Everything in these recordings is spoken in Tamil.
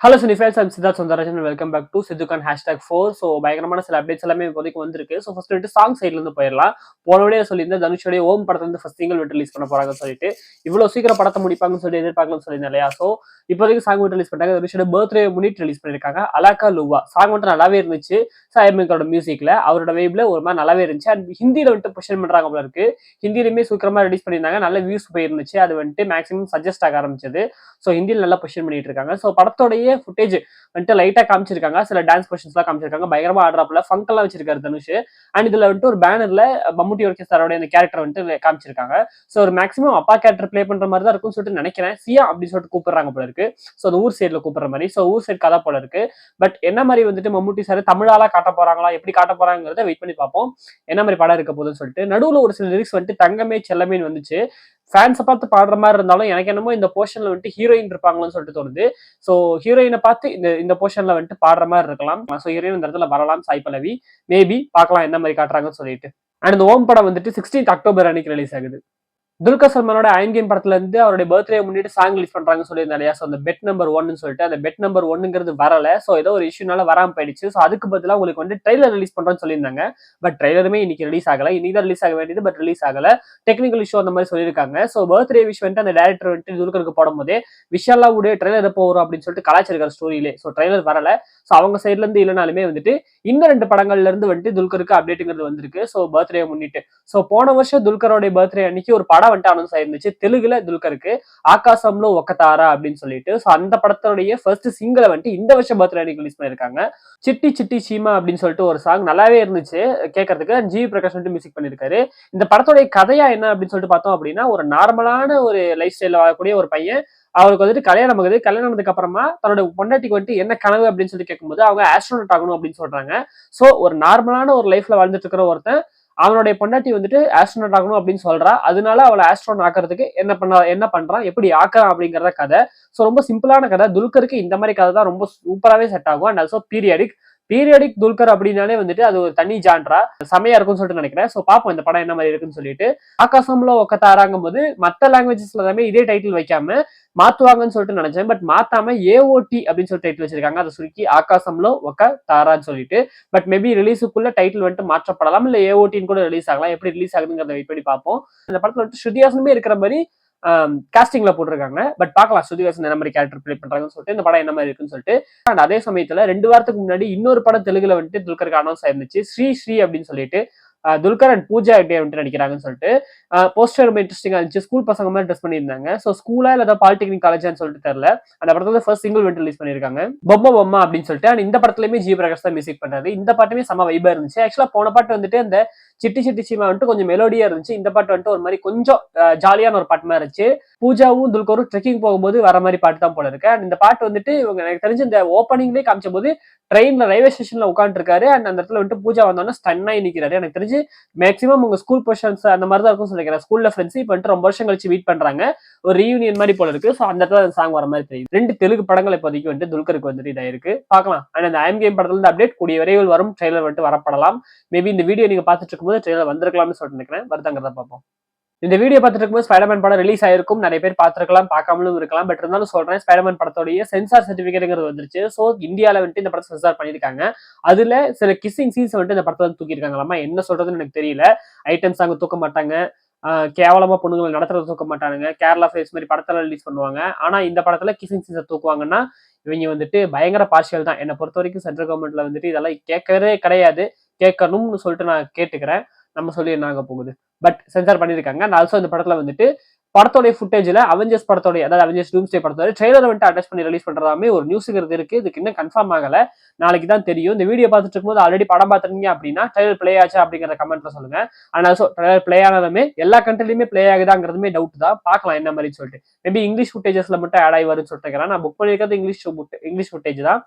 Hello cine fans I'm Siddharth Sundararajan welcome back to சித்துகான் #4. ஸோ பயங்கரமான சில அப்டேட்ஸ் எல்லாமே இப்போதைக்கு வந்திருக்கு. ஸோ ஃபர்ஸ்ட் வந்துட்டு சாங் சைட்ல இருந்து போயிடலாம். போன வீடியோ சொல்லியிருந்தேன் தனுஷோடைய ஓம் படத்துல இருந்து ஃபர்ஸ்ட் சிங்கிள் விட்டு ரிலீஸ் பண்ண போறாங்கன்னு சொல்லிட்டு இவ்வளவு சீக்கிரம் படத்தை முடிப்பாங்கன்னு சொல்லி எதிர்பார்க்கலன்னு சொல்லியிருந்தேன் இல்லையா. ஸோ இப்போதைக்கு சாங் விட்டு ரிலீஸ் பண்ணாங்க. தனுஷோட பர்த்டே முன்னிட்டு ரிலீஸ் பண்ணிருக்காங்க. அலாக்கா லுவா சாங் வந்துட்டு நல்லாவே இருந்துச்சு. சாயமிக்கோட மியூசிக்ல அவரோட வைப்ல ஒரு மாதிரி நல்லாவே இருந்துச்சு. அண்ட் ஹிந்தியில வந்துட்டு புஷன் பண்றாங்க போல இருக்கு. ஹிந்திலுமே சீக்கிரமா ரிலீஸ் பண்ணியிருந்தாங்க. நல்ல வியூஸ் போயிருந்துச்சு. அது வந்துட்டு மேக்ஸிமம் சஜஸ்ட் ஆக ஆரம்பிச்சது. ஸோ ஹிந்தியில் நல்லா புஷன் பண்ணிட்டு இருக்காங்க. ஸோ படத்தோடைய ஃபுட்டேஜ் வந்துட்டு லைட்டா காமிச்சிருக்காங்க. சில டான்ஸ் போர்ஷன்ஸ் எல்லாம் காமிச்சிருக்காங்க. பயங்கரமா ஆடுறாப்புல ஃபங்க் எல்லாம் வச்சிருக்காரு தனுஷ். அண்ட் இதுல வந்துட்டு ஒரு பேனர்ல மம்முட்டி ஆர்கெஸ்ட்ராவோட அந்த கேரக்டர் வந்துட்டு காமிச்சிருக்காங்க. ஸோ ஒரு மேக்ஸிமம் அப்பா கேரக்டர் பிளே பண்ற மாதிரி தான் இருக்கும்னு சொல்லிட்டு நினைக்கிறேன். சியா அப்படின்னு சொல்லிட்டு கூப்பிடுறாங்க போல இருக்கு. ஸோ அந்த ஊர் சைட்ல கூப்பிடுற மாதிரி. ஸோ ஊர் சைட் கதை போல இருக்கு. பட் என்ன மாதிரி வந்துட்டு மம்முட்டி சார் தமிழாலா காட்ட போறாங்களா, எப்படி காட்ட போறாங்கிறத வெயிட் பண்ணி பார்ப்போம். என்ன மாதிரி படம் இருக்க போகுதுன்னு சொல்லிட்டு. நடுவுல ஒரு சில லிரிக்ஸ் வந்துட்டு தங்கமே செல்லமேன்னு வந்துச்சு. ஃபேன்ஸை பார்த்து பாடுற மாதிரி இருந்தாலும் எனக்கு என்னமோ இந்த போர்ஷன்ல வந்துட்டு ஹீரோயின் இருப்பாங்களோன்னு சொல்லிட்டு தோணுது. ஸோ ஹீரோயினை பார்த்து இந்த போர்ஷன்ல வந்துட்டு பாடுற மாதிரி இருக்கலாம். ஸோ ஹீரோயின் இந்த இடத்துல வரலாம். சாய் பல்லவி மேபி பார்க்கலாம் என்ன மாதிரி காட்டுறாங்கன்னு சொல்லிட்டு. அண்ட் இந்த ஓம் படம் வந்துட்டு 16th அக்டோபர் அன்னைக்கு ரிலீஸ் ஆகுது. துல்கர் சல்மானோட அயன் கேம் படத்துல இருந்து அவருடைய பர்த்டே முன்னிட்டு சாங் ரிலீஸ் பண்றாங்கன்னு சொல்லியிருந்தாங்க இல்லையா. ஸோ அந்த பெட் நம்பர் 1 சொல்லிட்டு அந்த பெட் நம்பர் 1ங்கிறது வரல. ஸோ ஏதோ ஒரு இஷ்யூனால வராம போயிடுச்சு. ஸோ அதுக்கு பதிலாக உங்களுக்கு வந்து ட்ரெய்லர் ரிலீஸ் பண்றோம்னு சொல்லியிருந்தாங்க. பட் ட்ரெய்லருமே இன்னைக்கு ரிலீஸ் ஆகல. இன்னைக்கு தான் ரிலீஸ் ஆக வேண்டியது, பட் ரிலீஸ் ஆகல. டெக்னிக்கல் இஷ்யூ அந்த மாதிரி சொல்லியிருக்காங்க. ஸோ பர்த்டே விஷ் வந்துட்டு அந்த டேரக்டர் வந்துட்டு துல்கருக்கு போடும் போதே விஷாலாவுடைய ட்ரெய்லர் எப்போ வரும் அப்படின்னு சொல்லிட்டு கலாச்சிருக்காரு ஸ்டோரியிலே. ஸோ ட்ரெய்லர் வரல. ஸோ அவங்க சைட்ல இருந்து இல்லைனாலுமே வந்துட்டு இந்த 2 படங்கள்ல இருந்து வந்துட்டு துல்கருக்கு அப்டேட்டுங்கிறது வந்திருக்கு. ஸோ பர்த்டே முன்னிட்டு. ஸோ போன வருஷம் துல்கரோட பர்த்டே அன்னைக்கு ஒரு படம் வந்துட்டு அனௌன்ஸ் ஆயிருந்துச்சு தெலுங்குல துல்கருக்கு, ஆகாசம்ல ஒக்கதாரா அப்படின்னு சொல்லிட்டு. ஸோ அந்த படத்தோடைய ஃபர்ஸ்ட் சிங்கிளை வந்துட்டு இந்த வருஷம் பர்த்டே அன்னைக்கு ரிலீஸ் பண்ணிருக்காங்க. சிட்டி சிட்டி சீமா அப்படின்னு சொல்லிட்டு ஒரு சாங் நல்லாவே இருந்துச்சு கேட்கறதுக்கு. ஜி பிரகாஷ் வந்துட்டு மியூசிக் பண்ணிருக்காரு. இந்த படத்தோடைய கதையா என்ன அப்படின்னு சொல்லிட்டு பார்த்தோம் அப்படின்னா, ஒரு நார்மலான ஒரு லைஃப் ஸ்டைல வாழக்கூடிய ஒரு பையன், அவருக்கு வந்துட்டு கல்யாணம் ஆகுது. கல்யாணம் ஆனதுக்கு அப்புறமா தன்னோட பொண்டாட்டிக்கு வந்துட்டு என்ன கனவு அப்படின்னு சொல்லி கேட்கும்போது அவங்க ஆஸ்ட்ரோனட் ஆகணும் அப்படின்னு சொல்றாங்க. ஸோ ஒரு நார்மலான ஒரு லைஃப்ல வாழ்ந்துட்டு இருக்கிற ஒருத்தன் அவனுடைய பொண்டாட்டி வந்துட்டு ஆஸ்ட்ரோனட் ஆகணும் அப்படின்னு சொல்றா. அதனால அவளை ஆஸ்ட்ரோனட் ஆக்குறதுக்கு என்ன பண்றான், எப்படி ஆக்குறான் அப்படிங்கறத கதை. ஸோ ரொம்ப சிம்பிளான கதை. துல்கருக்கு இந்த மாதிரி கதை தான் ரொம்ப சூப்பராகவே செட் ஆகும். அண்ட் ஆல்சோ பீரியாடிக் துல்கர் அப்படின்னாலே வந்துட்டு அது ஒரு தனி ஜான்ரா செமையா இருக்கும்னு சொல்லிட்டு நினைக்கிறேன். ஸோ பார்ப்போம் இந்த படம் என்ன மாதிரி இருக்குன்னு சொல்லிட்டு. ஆகாசம்ல ஒக்கத்தாராங்கும் போது மற்ற லாங்குவேஜஸ்ல எல்லாமே இதே டைட்டில் வைக்காம மாத்துவாங்கன்னு சொல்லிட்டு நினைச்சேன். பட் மாத்தாம ஏஓடி அப்படின்னு சொல்லி டைட்டில் வச்சிருக்காங்க. அதை சுருக்கி ஆகாசம்ல ஒக்க தாரான்னு சொல்லிட்டு. பட் மேபி ரிலீஸுக்குள்ள டைட்டில் வந்துட்டு மாற்றப்படலாம், இல்ல ஏஓடின்னு கூட ரிலீஸ் ஆகலாம். எப்படி ரிலீஸ் ஆகுதுங்கிறத வெயிட் பண்ணி பார்ப்போம். இந்த படத்துல வந்துட்டு ஸ்ருதிஹாசனுமே இருக்கிற மாதிரி காஸ்டிங்ல போட்டிருக்காங்க. பட் பார்க்கலாம் ஸ்ருதிஹாசன் என்ன மாதிரி கேரக்டர் பிளே பண்றாங்கன்னு சொல்லிட்டு, இந்த படம் என்ன மாதிரி இருக்குன்னு சொல்லிட்டு. அண்ட் அதே சமயத்துல 2 வாரத்துக்கு முன்னாடி இன்னொரு படம் தெலுங்குல வந்துட்டு துல்கருக்கு அனௌன்ஸ் ஆயிருந்துச்சு. ஸ்ரீ அப்படின்னு சொல்லிட்டு. துல்கர் அண்ட் பூஜா ஹெக்டே வந்துட்டு நடிக்கிறாங்கன்னு சொல்லிட்டு. போஸ்டர் ரொம்ப இன்ட்ரெஸ்டிங்கா இருந்துச்சு. ஸ்கூல் பசங்க மாதிரி ட்ரெஸ் பண்ணியிருந்தாங்க. ஸோ ஸ்கூலா இல்ல பாலிடெக்னிக் காலேஜான்னு சொல்லிட்டு தெரியல. அந்த படத்துல ஃபர்ஸ்ட் சிங்கிள் வந்து ரிலீஸ் பண்ணிருக்காங்க, பொம்மா அப்படின்னு சொல்லிட்டு. அண்ட் இந்த படத்துலயுமே ஜி பிரகாஷ் தான் மியூசிக் பண்றாரு. இந்த பாட்டுமே செம வைபா இருந்துச்சு. ஆக்சுவலா போன பாட்டு வந்துட்டு அந்த சிட்டி சிட்டி சீமா வந்துட்டு கொஞ்சம் மெலோடியா இருந்துச்சு. இந்த பாட்டு வந்துட்டு ஒரு மாதிரி கொஞ்சம் ஜாலியான ஒரு பாட்டு மாதிரி இருந்துச்சு. பூஜாவும் துல்கரும் ட்ரெக்கிங் போகும்போது வர மாதிரி பாட்டு தான் போல இருக்கு. அண்ட் இந்த பாட்டு வந்துட்டு இவங்க எனக்கு தெரிஞ்சு இந்த ஓப்பனிங்லேயே காமிச்ச போது ட்ரெயின்ல ரயில்வே ஸ்டேஷன்ல உட்காந்துட்டு இருக்காரு. அண்ட் அந்த இடத்துல வந்துட்டு பூஜா வந்தோன்னா ஸ்டன்னாகி நிற்கிறாரு. எனக்கு தெரிஞ்சு மேக்ஸிமம் உங்க ஸ்கூல் போர்ஷன்ஸ் அந்த மாதிரி தான் இருக்கும் சொல்லிக்கிறேன். ஸ்கூல்ல ஃப்ரெண்ட்ஸ் இப்போ வந்துட்டு ரொம்ப வருஷம் கழிச்சு மீட் பண்றாங்க. ஒரு ரீயூனியன் மாதிரி போல இருக்கு. ஸோ அந்த இடத்துல சாங் வர மாதிரி தெரியும். 2 தெலுங்கு படங்கள் இப்போதைக்கு வந்துட்டு துல்கருக்கு வந்துட்டு இதாயிருக்கு. பார்க்கலாம். அண்ட் அந்த ஐம் கேம் படத்துல இருந்து அப்டேட் கூடிய விரைவில் வரும். ட்ரெய்லர் வந்துட்டு வரப்படலாம். மேபி இந்த வீடியோ நீங்க பார்த்துட்டு இருக்கும்போது ட்ரெய்லர் வந்திருக்கலாம்னு சொல்லிட்டு நினைக்கிறேன். வருதாங்கிறத பார்ப்போம். இந்த வீடியோ பார்த்துட்டு இருக்கும்போது ஸ்பைடர்மேன் படம் ரிலீஸ் ஆயிருக்கும். நிறைய பேர் பார்த்துருக்கலாம், பார்க்காமலும் இருக்கலாம். பட் இருந்தாலும் சொல்றேன், ஸ்பைடர்மேன் படத்தோடைய சென்சார் சர்டிபிகேட்ங்கிறது வந்துருச்சு. ஸோ இந்தியாவில் வந்துட்டு இந்த படத்தை சென்சார் பண்ணியிருக்காங்க. அதுல சில கிஸ்ஸிங் சீன்ஸ் வந்துட்டு இந்த படத்துல வந்து தூக்கியிருக்காங்களாமா. என்ன சொல்றதுன்னு எனக்கு தெரியல. ஐட்டம்ஸ் அங்கே தூக்க மாட்டாங்க, கேவலமா பொண்ணுங்களை நடத்துறத தூக்க மாட்டானுங்க, கேரளா ஃபேஸ் மாதிரி படத்துல ரிலீஸ் பண்ணுவாங்க. ஆனா இந்த படத்துல கிஸ்ஸிங் சீன்ஸை தூக்குவாங்கன்னா இவங்க வந்துட்டு பயங்கர பார்ஷியல் தான். என்னை பொறுத்த வரைக்கும் சென்ட்ரல் கவர்மெண்ட்ல வந்துட்டு இதெல்லாம் கேட்கறதே கிடையாது. கேட்கணும்னு சொல்லிட்டு நான் கேட்டுக்கிறேன். நம்ம சொல்லி என்ன ஆக போகுது. பட் சென்சார் பண்ணிருக்காங்க. அண்ட் ஆல்சோ இந்த படத்துல வந்துட்டு படத்தோடைய ஃபுட்டேஜ்ல அவெஞ்சர்ஸ் படத்தோடைய, அதாவது அவெஞ்சர்ஸ் டூம்ஸ்டே படத்தோட ட்ரெய்லரை வந்துட்டு அட்டாச் பண்ணி ரிலீஸ் பண்றதாமே ஒரு நியூஸுங்கிறது இருக்கு. இதுக்கு இன்னும் கன்ஃபார்ம் ஆகல. நாளைக்கு தான் தெரியும். இந்த வீடியோ பார்த்துட்டு இருக்கும்போது ஆல்ரெடி படம் பார்த்துருக்கீங்க அப்படின்னா ட்ரெய்லர் பிளே ஆச்சா அப்படிங்கிற கமெண்ட்ல சொல்லுங்க. அண்ட் ஆல்சோ ட்ரெய்லர் பிளே ஆனதுமே எல்லா கண்ட்ரிலுமே பிளே ஆகுதாங்கிறதுமே டவுட் தான். பார்க்கலாம் என்ன மாதிரி சொல்லிட்டு. மேபி இங்கிலீஷ் ஃபுட்டேஜஸ்ல மட்டும் ஆட் ஆகி வரும்னு சொல்லிட்டு நான் புக் பண்ணிருக்கிறது இங்கிலீஷ் ஃபுட்டேஜ் தான்.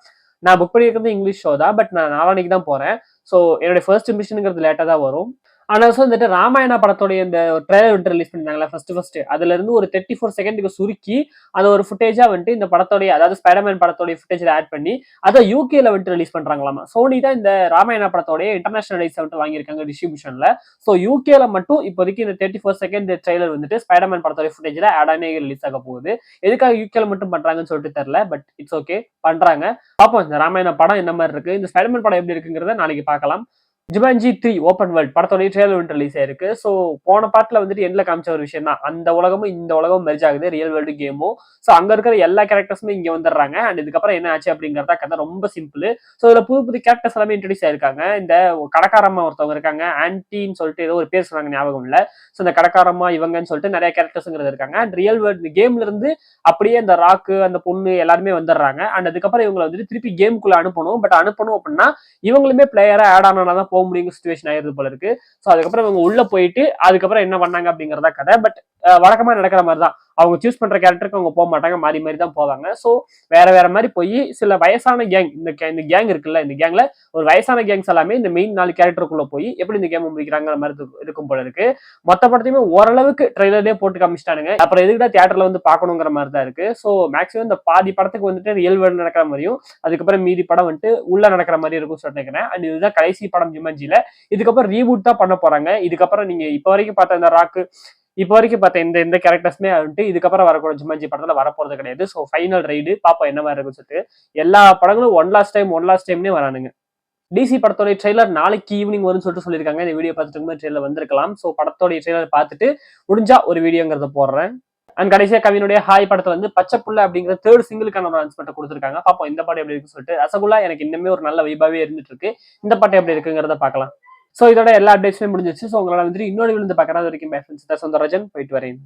இங்கிலீஷ் ஷோ தான். பட் நான் நாளானிக்கு தான் போறேன். ஸோ என்னுடைய ஃபர்ஸ்ட் மிஷனுங்கிறது லேட்டாக தான் வரும். ஆனா வந்துட்டு ராமாயணா படத்தோடைய இந்த ட்ரெய்லர் வந்துட்டு ரிலீஸ் பண்ணிருந்தாங்களா ஃபர்ஸ்ட் அதுல இருந்து ஒரு 34 செகண்டுக்கு சுருக்கி அதை ஒரு ஃபுட்டேஜா வந்துட்டு இந்த படத்தோடைய அதாவது ஸ்பைடர்மேன் படத்தோடைய ஃபுட்டேஜ்ல ஆட் பண்ணி அதை யூகேல வந்துட்டு ரிலீஸ் பண்றாங்களாமா. சோனி தான் இந்த ராமாயணா படத்தோடைய இன்டர்நேஷனல் ரைட்ஸ் வந்துட்டு வாங்கியிருக்காங்க டிஸ்ட்ரிபியூஷன்ல. ஸோ யூகேல மட்டும் இப்போதைக்கு இந்த 34 செகண்ட் ட்ரெய்லர் வந்துட்டு ஸ்பைடர்மேன் படத்தோடைய ஃபுட்டேஜ்ல ஆட் ஆனே ரிலீஸ் ஆக போகுது. எதுக்காக யூகேல மட்டும் பண்றாங்கன்னு சொல்லிட்டு தெரியல, பட் இட்ஸ் ஓகே, பண்றாங்க. பார்ப்போம் இந்த ராமாயண படம் என்ன மாதிரி இருக்கு, இந்த ஸ்பைடர்மேன் படம் எப்படி இருக்குங்கிறத நாளைக்கு பார்க்கலாம். ஜுமான்ஜி 3 ஓப்பன் வேர்ல்ட் படத்தோட ட்ரெய்லர் வந்து ரிலீஸ் ஆயிருக்கு. ஸோ போன பார்ட்ல வந்துட்டு எண்ட்ல காமிச்ச ஒரு விஷயம் தான், அந்த உலகமும் இந்த உலகமும் மெர்ஜ் ஆகுது, ரியல் வேர்ல்டு கேமும். ஸோ அங்க இருக்கிற எல்லா கேரக்டர்ஸுமே இங்க வந்துடுறாங்க. அண்ட் இதுக்கப்புறம் என்ன ஆச்சு அப்படிங்கறத கதை ரொம்ப சிம்பிள். ஸோ இதுல புது புது கேரக்டர்ஸ் எல்லாமே இன்ட்ரடியூஸ் ஆயிருக்காங்க. இந்த கடைக்காரம்மா ஒருத்தவங்க இருக்காங்க, ஆன்டின்னு சொல்லிட்டு ஏதோ ஒரு பேர் சொன்னாங்க, ஞாபகம் இல்ல. ஸோ இந்த கடைக்காரம்மா இவங்கன்னு சொல்லிட்டு நிறைய கேரக்டர்ஸ்ங்கிறது இருக்காங்க. அண்ட் ரியல் வேர்ல்டு கேம்ல இருந்து அப்படியே அந்த ராக்கு அந்த பொண்ணு எல்லாருமே வந்துடுறாங்க. அண்ட் அதுக்கப்புறம் இவங்களை வந்துட்டு திருப்பி கேமுக்குள்ள அனுப்பணும். பட் அனுப்பணும் அப்படின்னா இவங்களுமே பிளேயரா ஆட் ஆனாதான் போக முடியும் சுச்சுவேஷன் ஆயிருது போல இருக்கு. ஸோ அதுக்கப்புறம் இவங்க உள்ள போயிட்டு அதுக்கப்புறம் என்ன பண்ணாங்க அப்படிங்கறதா கதை. பட் வழக்கமா நடக்கிற மாதிரி தான், அவங்க சூஸ் பண்ற கேரக்டருக்கு அவங்க போக மாட்டாங்க, மாறி மாறி தான் போவாங்க. ஸோ வேற வேற மாதிரி போய் சில வயசான கேங், இந்த கேங் இருக்குல்ல, இந்த கேங்ல ஒரு வயசான கேங்ஸ் எல்லாமே இந்த மெயின் 4 கேரக்டருக்குள்ள போய் எப்படி இந்த கேம் முடிக்கிறாங்கிற மாதிரி இருக்கும் போல இருக்கு. மொத்த படத்தையுமே ஓரளவுக்கு ட்ரெய்லர்லயே போட்டு காமிச்சிட்டானுங்க. அப்புறம் எதுக்கிட்ட தியேட்டர்ல வந்து பாக்கணுங்கிற மாதிரி தான் இருக்கு. ஸோ மேக்ஸிமம் இந்த பாதி படத்துக்கு வந்துட்டு ரியல் வேர்ல்டு நடக்கிற மாதிரியும் அதுக்கப்புறம் மீதி படம் வந்துட்டு உள்ள நடக்கிற மாதிரி இருக்கும் சொல்லிக்கிறேன். அண்ட் இதுதான் கடைசி படம் ஜுமான்ஜில. இதுக்கப்புறம் ரீபூட் தான் பண்ண போறாங்க. இதுக்கப்புறம் நீங்க இப்ப வரைக்கும் பார்த்த இந்த ராக்கு, இப்ப வரைக்கும் பார்த்த இந்த கேரக்டர்ஸ்மே வந்துட்டு இதுக்கப்புறம் வரக்கூடிய ஜுமான்ஜி படத்துல வரப்போறது கிடையாது. ஸோ ஃபைனல் ரைடு பாப்போம் என்ன மாதிரி இருக்குன்னு சொல்லிட்டு. எல்லா படங்களும் ஒன் லாஸ்ட் டைம்னே வரானுங்க. டிசி படத்தோட ட்ரெய்லர் நாளைக்கு ஈவினிங் வரும்னு சொல்லிட்டு சொல்லியிருக்காங்க. இந்த வீடியோ பார்த்துட்டு ட்ரெய்லர் வந்திருக்கலாம். ஸோ படத்தோட ட்ரெய்லர் பார்த்துட்டு முடிஞ்சா ஒரு வீடியோங்கிறத போடுறேன். அண்ட் கடைசியா கவினுடைய ஹாய் படத்துல வந்து பச்சை புள்ள அப்படிங்கிற தேர்ட் சிங்கிளுக்கான ஒரு அனௌன்ஸ்மெண்ட் கொடுத்திருக்காங்க. பாப்போம் இந்த பாட்டு எப்படி இருக்குன்னு சொல்லிட்டு. ரசகுல்லா எனக்கு இன்னுமே ஒரு நல்ல வைபாவே இருந்துட்டு இருக்கு. இந்த பாட்டு எப்படி இருக்குங்கிறத பார்க்கலாம். சோ இதோட எல்லா அப்டேட்ஸுமே முடிஞ்சிச்சு. சோ உங்களால வந்துட்டு இன்னொரு விழுந்து பார்க்கறது வரைக்கும் பை ஃப்ரெண்ட்ஸ். சொந்தராஜன் போயிட்டு வரேன்.